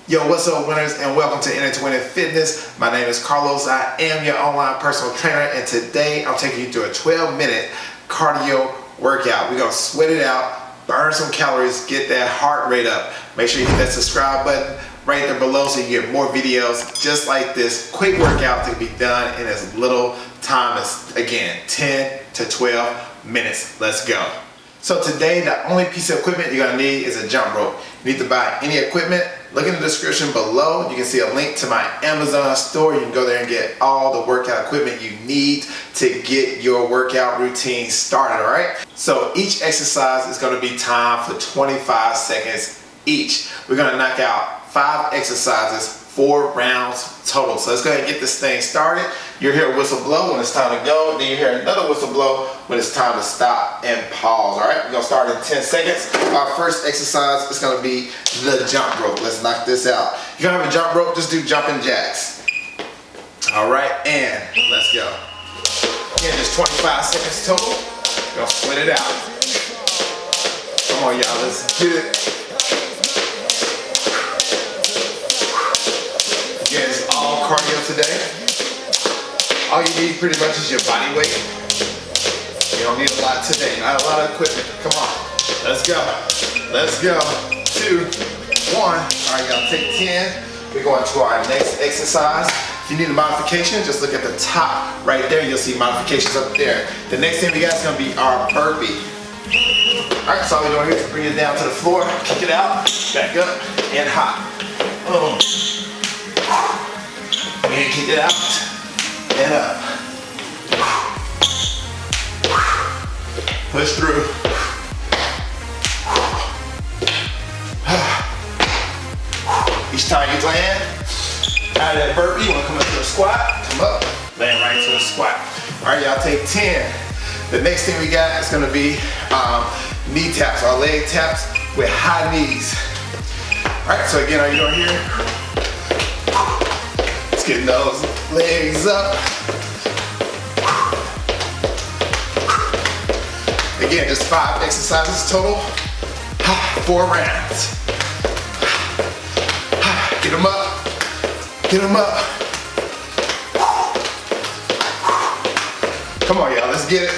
Yo, what's up, winners, and welcome to Enter to Win in Fitness. My name is Carlos. I am your online personal trainer, and today I'm taking you through a 12-minute cardio workout. We're gonna sweat it out, burn some calories, get that heart rate up. Make sure you hit that subscribe button right there below so you get more videos just like this. Quick workout that can be done in as little time as, again, 10 to 12 minutes. Let's go. So today, the only piece of equipment you're gonna need is a jump rope. You need to buy any equipment. Look in the description below. You can see a link to my Amazon store. You can go there and get all the workout equipment you need to get your workout routine started, all right? So each exercise is gonna be timed for 25 seconds each. We're gonna knock out 5 exercises, 4 rounds total. So let's go ahead and get this thing started. You'll hear a whistle blow when it's time to go. Then you hear another whistle blow when it's time to stop and pause. All right, we're gonna start in 10 seconds. Our first exercise is gonna be the jump rope. Let's knock this out. If you don't have a jump rope, just do jumping jacks. All right, and let's go. Again, just 25 seconds total. We're gonna sweat it out. Come on, y'all, let's get it. Again, it's all cardio today. All you need pretty much is your body weight. You don't need a lot today, not a lot of equipment. Come on, let's go. Let's go. 2, 1. All right, y'all, take 10. We're going to our next exercise. If you need a modification, just look at the top right there. You'll see modifications up there. The next thing we got is gonna be our burpee. All right, so all we're doing here is bring it down to the floor, kick it out, back up, and hop. Boom. And kick it out, and up. Push through. Each time you land out of that burpee, you want to come up to a squat, come up, land right to a squat. All right, y'all, take 10. The next thing we got is going to be knee taps, our leg taps with high knees. All right, so again, all you're doing here, let's get those legs up. Again, just 5 exercises total, 4 rounds. Get them up, get them up. Come on, y'all, let's get it.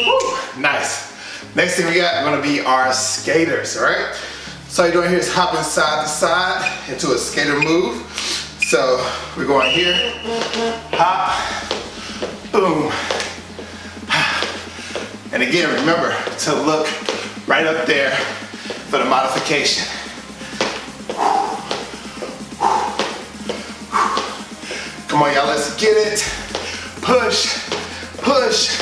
Woo, nice. Next thing we got are gonna be our skaters, all right? So all you're doing here is hopping side to side into a skater move. So we're going here, hop, boom. And again, remember to look right up there for the modification. Come on, y'all, let's get it. Push, push.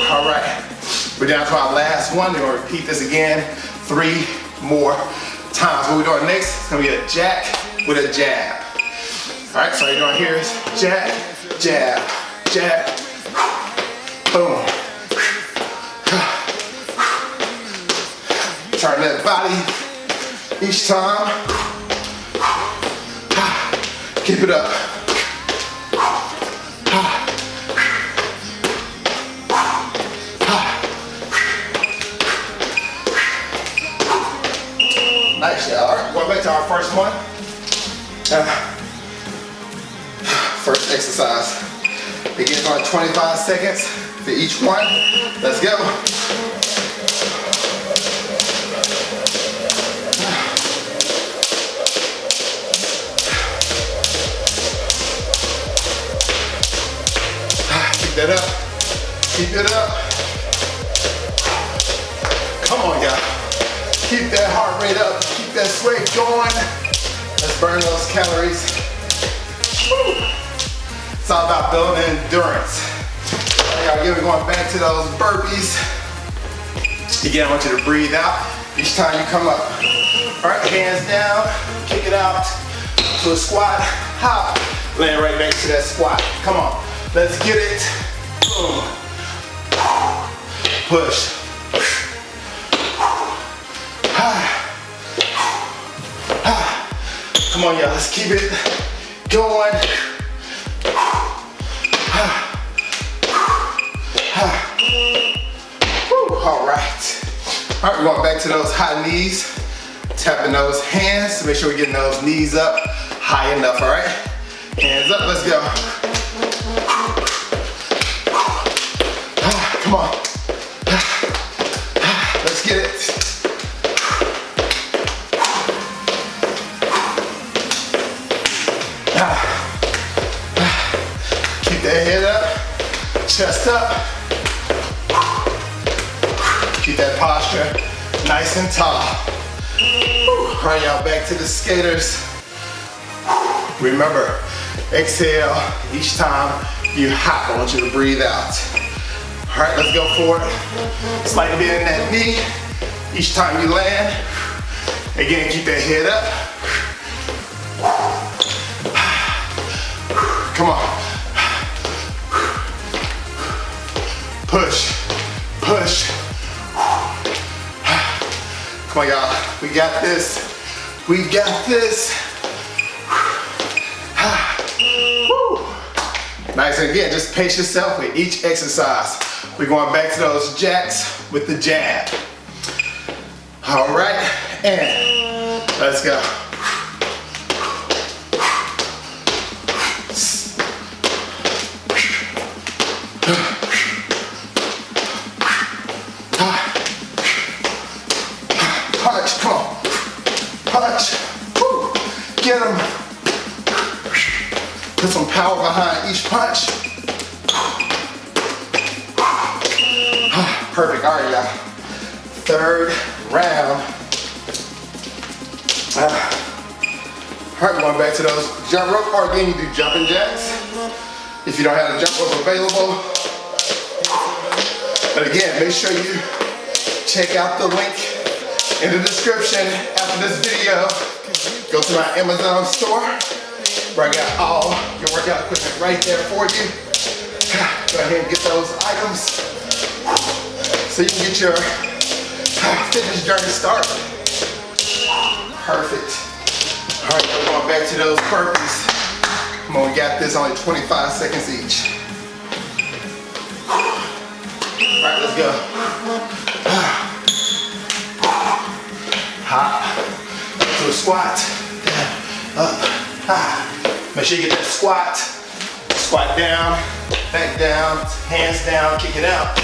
All right, we're down to our last one. We're gonna repeat this again 3 more times. What we're doing next is gonna be a jack with a jab. All right, so what you're doing here is jab, jab, jab, boom. Turn that body each time. Keep it up. Nice, y'all. All right, going back to our first one. First exercise. Begins on 25 seconds for each one. Let's go. Keep that up. Keep it up. Come on, y'all. Keep that heart rate up. Keep that sweat going. Let's burn those calories. Woo. It's all about building endurance. All right, y'all, again, we're going back to those burpees. Again, I want you to breathe out each time you come up. All right, hands down, kick it out to a squat, hop, land right back to that squat. Come on, let's get it. Boom. Push. Come on, y'all, let's keep it going. All right. All right, we're going back to those high knees. Tapping those hands to make sure we're getting those knees up high enough, all right? Hands up, let's go. Come on. Let's get it. Keep that head up, chest up. Keep that posture nice and tall. All right, y'all, back to the skaters. Remember, exhale each time you hop. I want you to breathe out. All right, let's go for it. Slightly bending that knee each time you land. Again, keep that head up. Come on. Push, push. Come on, y'all. We got this. We got this. Nice, and again, just pace yourself with each exercise. We're going back to those jacks with the jab. All right, and let's go. Punch, come on. Punch. Woo. Get them. Put some power behind each punch. Perfect. All right, y'all. Third round. All right, going back to those jump rope, or again, you do jumping jacks if you don't have the jump rope available. But again, make sure you check out the link in the description after this video. Go to my Amazon store where I got all your workout equipment right there for you. Go ahead and get those items so you can get your fitness journey started. Perfect. All right, we're going back to those burpees. Come on, we got this, only 25 seconds each. All right, let's go. Hop, to a squat, down, up, high. Make sure you get that squat. Squat down, back down, hands down, kick it out,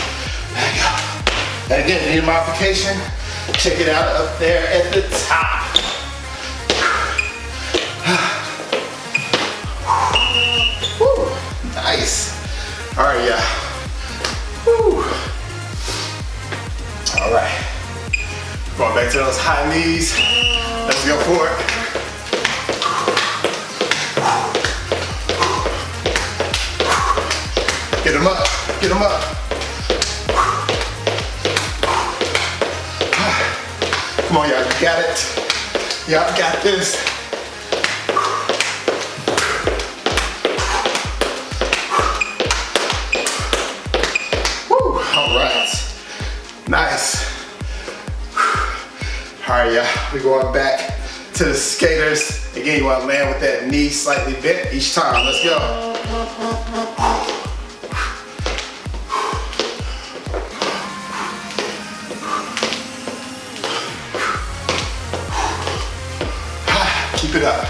back up. And again, if you need a modification, check it out up there at the top. Woo, nice. All right, yeah. Woo. All right. Going back to those high knees. Let's go for it. Get them up, get them up. Come on, y'all, you got it. Y'all got this. Woo, all right, nice. All right, yeah, we're going back to the skaters. Again, you want to land with that knee slightly bent each time. Let's go. Keep it up.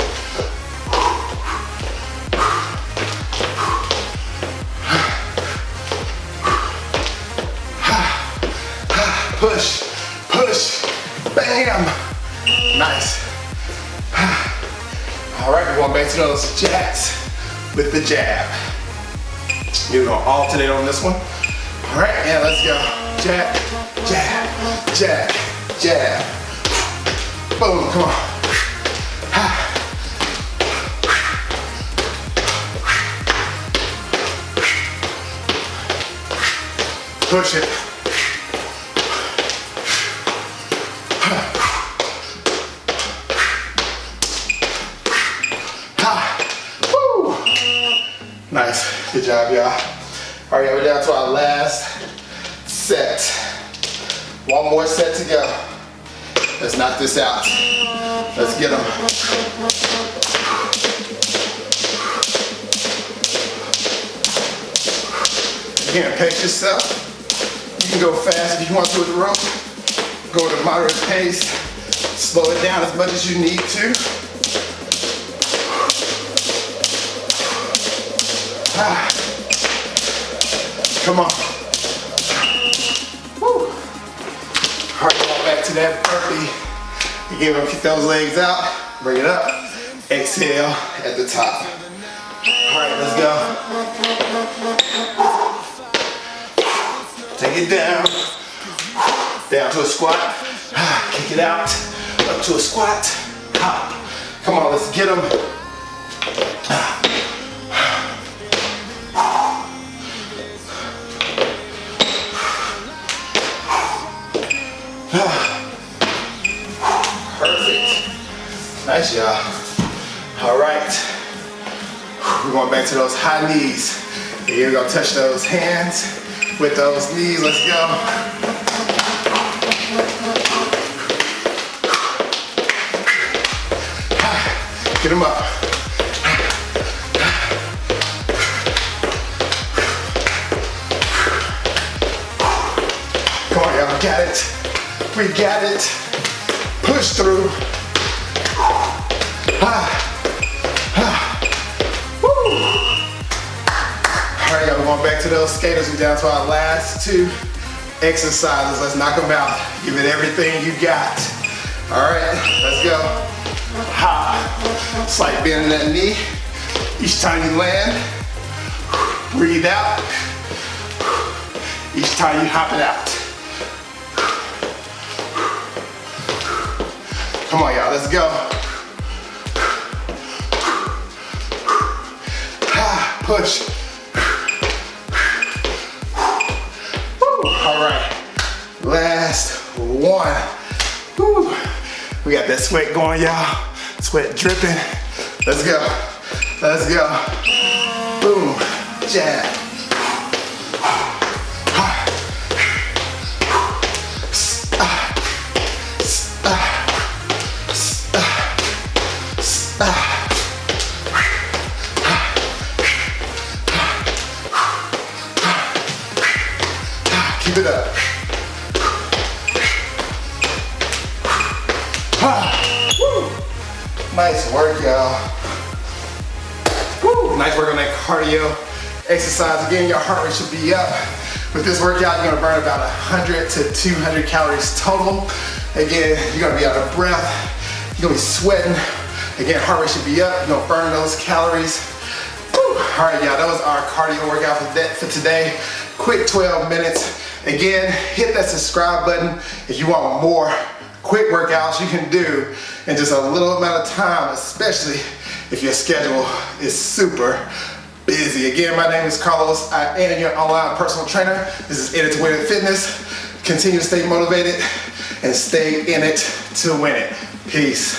Push, push. Bam! Nice. All right, we're going back to those jacks with the jab. You're gonna alternate on this one. All right, and let's go. Jab, jab, jab, jab. Boom, come on. Push it. Woo. Nice, good job, y'all. All right, we're down to our last set. One more set to go. Let's knock this out. Let's get them. Again, pace yourself. You can go fast if you want to with the rope. Go at a moderate pace. Slow it down as much as you need to. Come on. Woo. All right, go back to that burpee. Again, we're gonna kick those legs out. Bring it up. Exhale at the top. All right, let's go. Take it down. Down to a squat. Kick it out. Up to a squat. Hop. Come on, let's get them. Perfect. Nice, y'all. All right. We're going back to those high knees. Here we're going to touch those hands with those knees. Let's go. Get them up. Come on, y'all. We got it. We got it. Push through. Woo. All right, y'all. We're going back to those skaters. We're down to our last two exercises. Let's knock them out. Give it everything you got. All right, let's go. Hop. It's like bending that knee. Each time you land, breathe out. Each time you hop it out. Come on, y'all, let's go. Push. Woo. All right, last one. Woo. We got that sweat going, y'all. Sweat dripping. Let's go. Let's go. Boom. Jab. Keep it up. Nice work, y'all. Woo. Nice work on that cardio exercise. Again, your heart rate should be up. With this workout, you're gonna burn about 100 to 200 calories total. Again, you're gonna be out of breath. You're gonna be sweating. Again, heart rate should be up. You're gonna burn those calories. Woo. All right, y'all, that was our cardio workout for today. Quick 12 minutes. Again, hit that subscribe button if you want more quick workouts you can do in just a little amount of time, especially if your schedule is super busy. Again, my name is Carlos. I am your online personal trainer. This is In It to Win It Fitness. Continue to stay motivated and stay in it to win it. Peace.